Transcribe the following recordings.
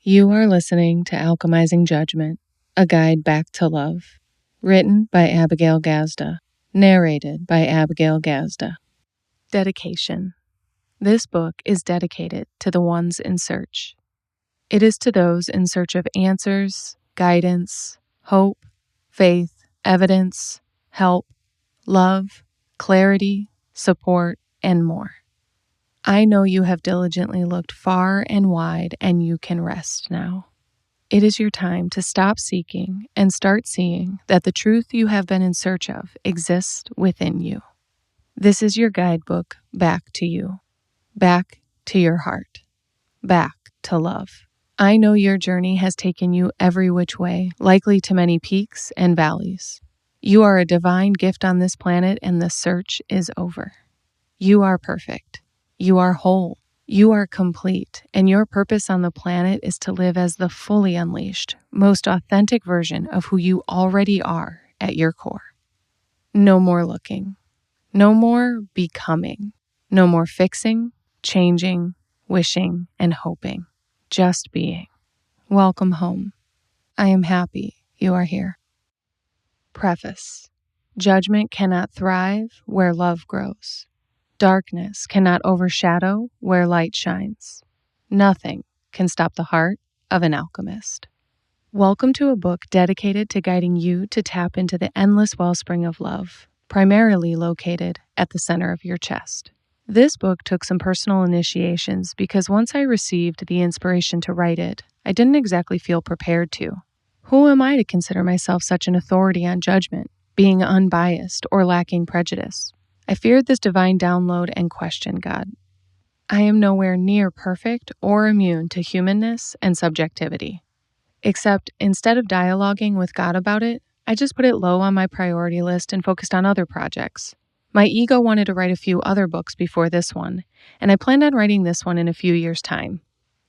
You are listening to Alchemizing Judgment, a guide back to love. Written by Abigail Gazda. Narrated by Abigail Gazda. Dedication. This book is dedicated to the ones in search. It is to those in search of answers, guidance, hope, faith, evidence, help, love, clarity, support, and more. I know you have diligently looked far and wide, and you can rest now. It is your time to stop seeking and start seeing that the truth you have been in search of exists within you. This is your guidebook back to you, back to your heart, back to love. I know your journey has taken you every which way, likely to many peaks and valleys. You are a divine gift on this planet, and the search is over. You are perfect. You are whole, you are complete, and your purpose on the planet is to live as the fully unleashed, most authentic version of who you already are at your core. No more looking, no more becoming, no more fixing, changing, wishing, and hoping, just being. Welcome home. I am happy you are here. Preface. Judgment cannot thrive where love grows. Darkness cannot overshadow where light shines. Nothing can stop the heart of an alchemist. Welcome to a book dedicated to guiding you to tap into the endless wellspring of love, primarily located at the center of your chest. This book took some personal initiations because once I received the inspiration to write it, I didn't exactly feel prepared to. Who am I to consider myself such an authority on judgment, being unbiased or lacking prejudice? I feared this divine download and questioned God. I am nowhere near perfect or immune to humanness and subjectivity. Except instead of dialoguing with God about it, I just put it low on my priority list and focused on other projects. My ego wanted to write a few other books before this one, and I planned on writing this one in a few years' time.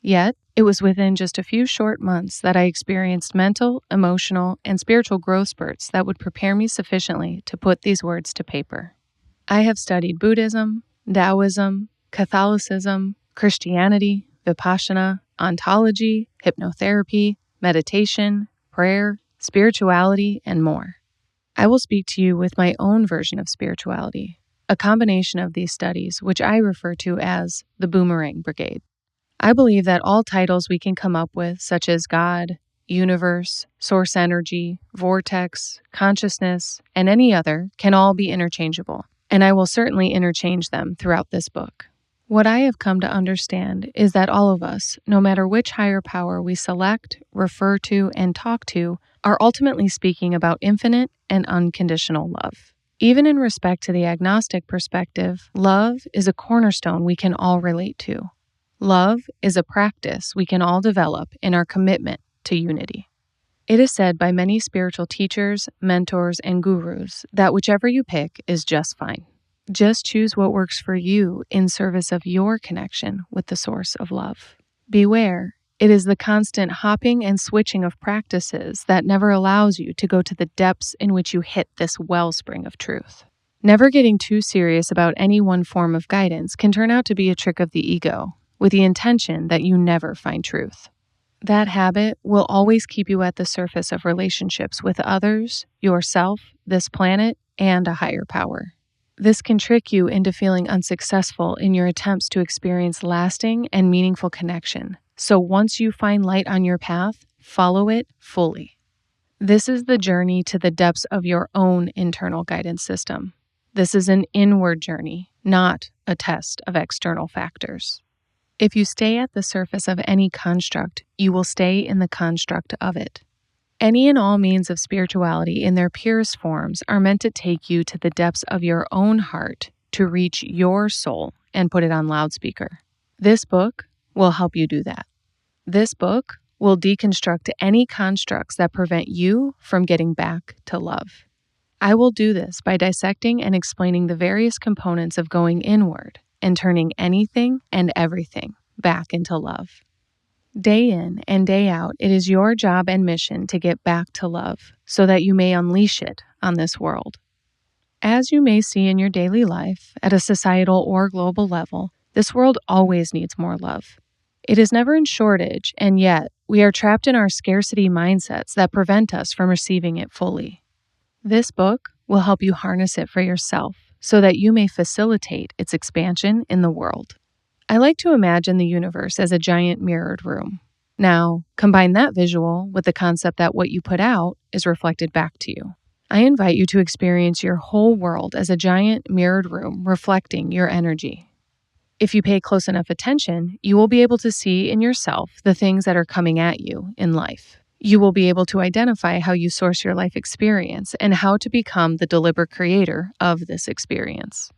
Yet, it was within just a few short months that I experienced mental, emotional, and spiritual growth spurts that would prepare me sufficiently to put these words to paper. I have studied Buddhism, Taoism, Catholicism, Christianity, Vipassana, ontology, hypnotherapy, meditation, prayer, spirituality, and more. I will speak to you with my own version of spirituality, a combination of these studies, which I refer to as the Boomerang Brigade. I believe that all titles we can come up with, such as God, universe, source energy, vortex, consciousness, and any other, can all be interchangeable. And I will certainly interchange them throughout this book. What I have come to understand is that all of us, no matter which higher power we select, refer to, and talk to, are ultimately speaking about infinite and unconditional love. Even in respect to the agnostic perspective, love is a cornerstone we can all relate to. Love is a practice we can all develop in our commitment to unity. It is said by many spiritual teachers, mentors, and gurus that whichever you pick is just fine. Just choose what works for you in service of your connection with the source of love. Beware, it is the constant hopping and switching of practices that never allows you to go to the depths in which you hit this wellspring of truth. Never getting too serious about any one form of guidance can turn out to be a trick of the ego, with the intention that you never find truth. That habit will always keep you at the surface of relationships with others, yourself, this planet, and a higher power. This can trick you into feeling unsuccessful in your attempts to experience lasting and meaningful connection. So once you find light on your path, follow it fully. This is the journey to the depths of your own internal guidance system. This is an inward journey, not a test of external factors. If you stay at the surface of any construct, you will stay in the construct of it. Any and all means of spirituality in their purest forms are meant to take you to the depths of your own heart to reach your soul and put it on loudspeaker. This book will help you do that. This book will deconstruct any constructs that prevent you from getting back to love. I will do this by dissecting and explaining the various components of going inward and turning anything and everything back into love. Day in and day out, it is your job and mission to get back to love so that you may unleash it on this world. As you may see in your daily life, at a societal or global level, this world always needs more love. It is never in shortage, and yet we are trapped in our scarcity mindsets that prevent us from receiving it fully. This book will help you harness it for yourself so that you may facilitate its expansion in the world. I like to imagine the universe as a giant mirrored room. Now, combine that visual with the concept that what you put out is reflected back to you. I invite you to experience your whole world as a giant mirrored room reflecting your energy. If you pay close enough attention, you will be able to see in yourself the things that are coming at you in life. You will be able to identify how you source your life experience and how to become the deliberate creator of this experience.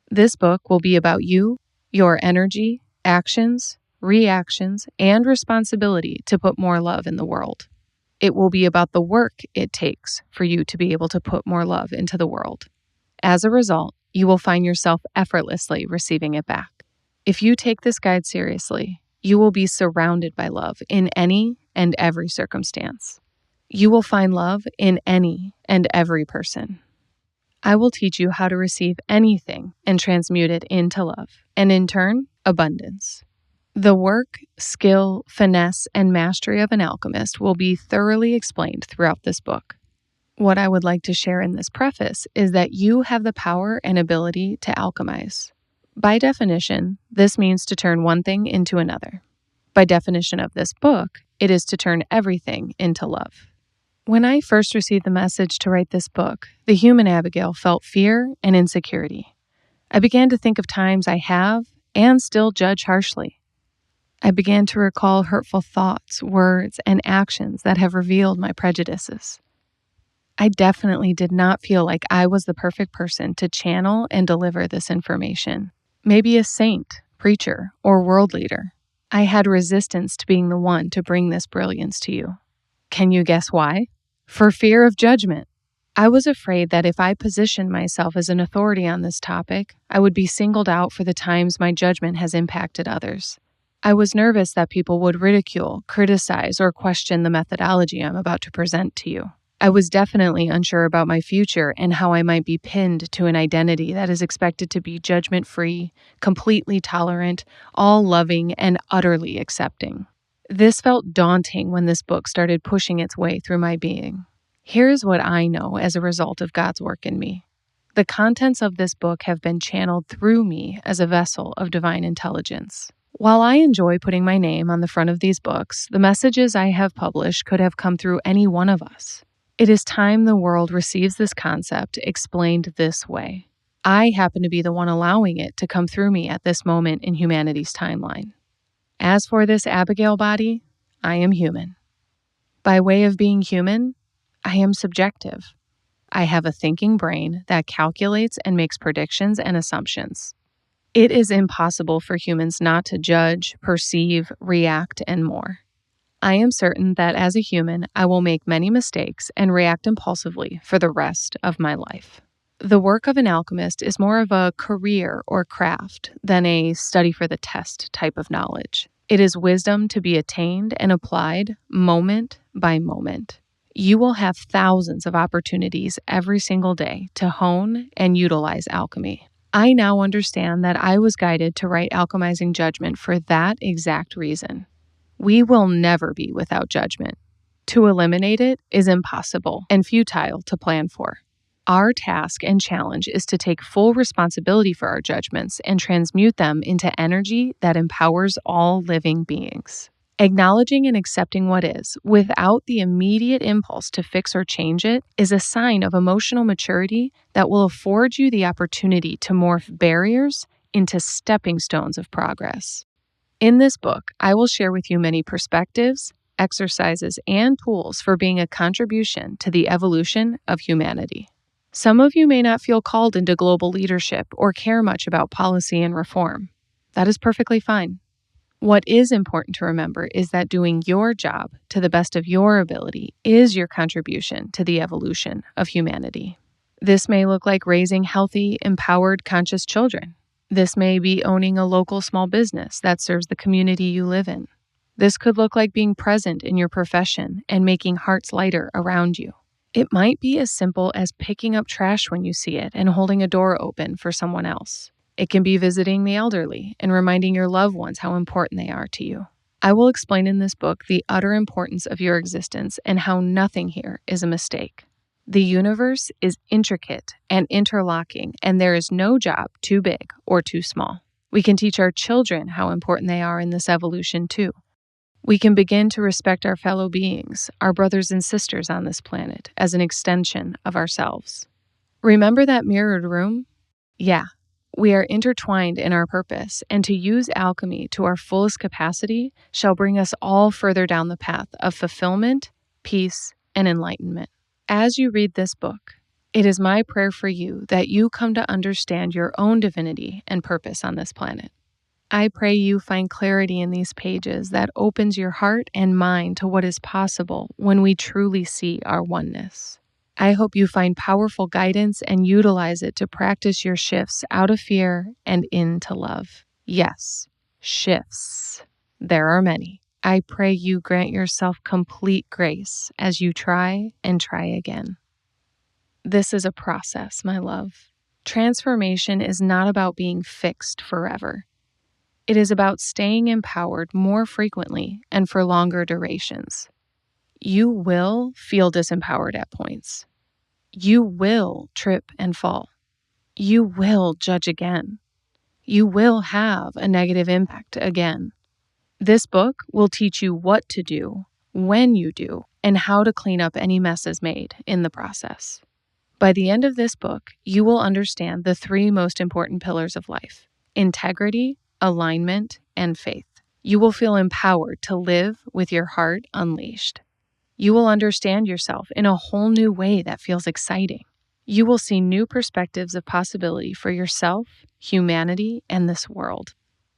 This book will be about you, your energy, actions, reactions, and responsibility to put more love in the world. It will be about the work it takes for you to be able to put more love into the world. As a result, you will find yourself effortlessly receiving it back. If you take this guide seriously, you will be surrounded by love in any and every circumstance. You will find love in any and every person. I will teach you how to receive anything and transmute it into love, and in turn, abundance. The work, skill, finesse, and mastery of an alchemist will be thoroughly explained throughout this book. What I would like to share in this preface is that you have the power and ability to alchemize. By definition, this means to turn one thing into another. By definition of this book, it is to turn everything into love. When I first received the message to write this book, the human Abigail felt fear and insecurity. I began to think of times I have and still judge harshly. I began to recall hurtful thoughts, words, and actions that have revealed my prejudices. I definitely did not feel like I was the perfect person to channel and deliver this information. Maybe a saint, preacher, or world leader. I had resistance to being the one to bring this brilliance to you. Can you guess why? For fear of judgment. I was afraid that if I positioned myself as an authority on this topic, I would be singled out for the times my judgment has impacted others. I was nervous that people would ridicule, criticize, or question the methodology I'm about to present to you. I was definitely unsure about my future and how I might be pinned to an identity that is expected to be judgment-free, completely tolerant, all-loving, and utterly accepting. This felt daunting when this book started pushing its way through my being. Here's what I know as a result of God's work in me. The contents of this book have been channeled through me as a vessel of divine intelligence. While I enjoy putting my name on the front of these books, the messages I have published could have come through any one of us. It is time the world receives this concept explained this way. I happen to be the one allowing it to come through me at this moment in humanity's timeline. As for this Abigail body, I am human. By way of being human, I am subjective. I have a thinking brain that calculates and makes predictions and assumptions. It is impossible for humans not to judge, perceive, react, and more. I am certain that as a human, I will make many mistakes and react impulsively for the rest of my life. The work of an alchemist is more of a career or craft than a study for the test type of knowledge. It is wisdom to be attained and applied moment by moment. You will have thousands of opportunities every single day to hone and utilize alchemy. I now understand that I was guided to write Alchemizing Judgment for that exact reason. We will never be without judgment. To eliminate it is impossible and futile to plan for. Our task and challenge is to take full responsibility for our judgments and transmute them into energy that empowers all living beings. Acknowledging and accepting what is, without the immediate impulse to fix or change it, is a sign of emotional maturity that will afford you the opportunity to morph barriers into stepping stones of progress. In this book, I will share with you many perspectives, exercises, and tools for being a contribution to the evolution of humanity. Some of you may not feel called into global leadership or care much about policy and reform. That is perfectly fine. What is important to remember is that doing your job to the best of your ability is your contribution to the evolution of humanity. This may look like raising healthy, empowered, conscious children. This may be owning a local small business that serves the community you live in. This could look like being present in your profession and making hearts lighter around you. It might be as simple as picking up trash when you see it and holding a door open for someone else. It can be visiting the elderly and reminding your loved ones how important they are to you. I will explain in this book the utter importance of your existence and how nothing here is a mistake. The universe is intricate and interlocking, and there is no job too big or too small. We can teach our children how important they are in this evolution too. We can begin to respect our fellow beings, our brothers and sisters on this planet, as an extension of ourselves. Remember that mirrored room? Yeah. We are intertwined in our purpose, and to use alchemy to our fullest capacity shall bring us all further down the path of fulfillment, peace, and enlightenment. As you read this book, it is my prayer for you that you come to understand your own divinity and purpose on this planet. I pray you find clarity in these pages that opens your heart and mind to what is possible when we truly see our oneness. I hope you find powerful guidance and utilize it to practice your shifts out of fear and into love. Yes, shifts. There are many. I pray you grant yourself complete grace as you try and try again. This is a process, my love. Transformation is not about being fixed forever. It is about staying empowered more frequently and for longer durations. You will feel disempowered at points. You will trip and fall. You will judge again. You will have a negative impact again. This book will teach you what to do, when you do, and how to clean up any messes made in the process. By the end of this book, you will understand the 3 most important pillars of life: integrity, alignment, and faith. You will feel empowered to live with your heart unleashed. You will understand yourself in a whole new way that feels exciting. You will see new perspectives of possibility for yourself, humanity, and this world.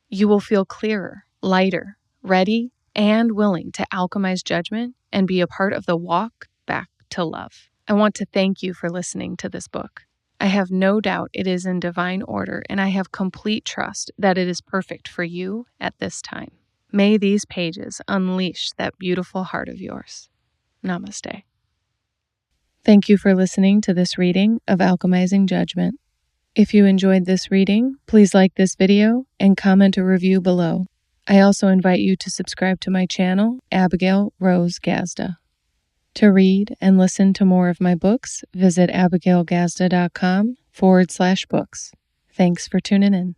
You will feel clearer, lighter, ready, and willing to alchemize judgment and be a part of the walk back to love. I want to thank you for listening to this book. I have no doubt it is in divine order, and I have complete trust that it is perfect for you at this time. May these pages unleash that beautiful heart of yours. Namaste. Thank you for listening to this reading of Alchemizing Judgment. If you enjoyed this reading, please like this video and comment a review below. I also invite you to subscribe to my channel, Abigail Rose Gazda. To read and listen to more of my books, visit abigailgazda.com/books. Thanks for tuning in.